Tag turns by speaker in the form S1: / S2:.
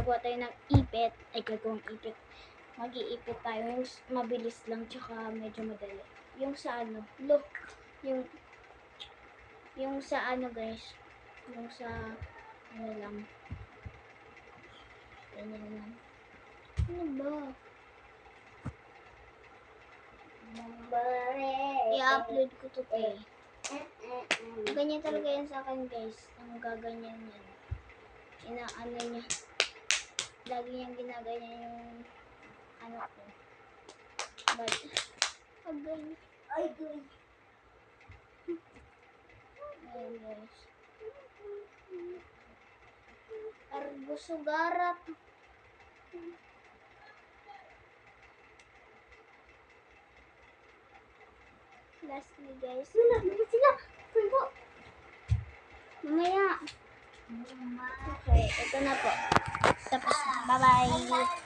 S1: gagawa tayo ng ipit. Ay, gagawang ipit. Mag-iipit tayo. Yung mabilis lang, tsaka medyo madali. Yung sa ano, look, yung sa ano guys, yung sa ano lang. Ganyan lang. Ano ba? I-upload ko to kay. Ganyan talaga yan sa akin guys. Ang gaganyan yan. Inaano niya. Lagi niyang ginaganyan yung ano ko. But, ganyan. Ay, guys. Ayan guys. Argusugarap. Lastly guys. Wala sila. Tulpo. Mamaya. Okay, ito na po. Tapos na. Bye-bye.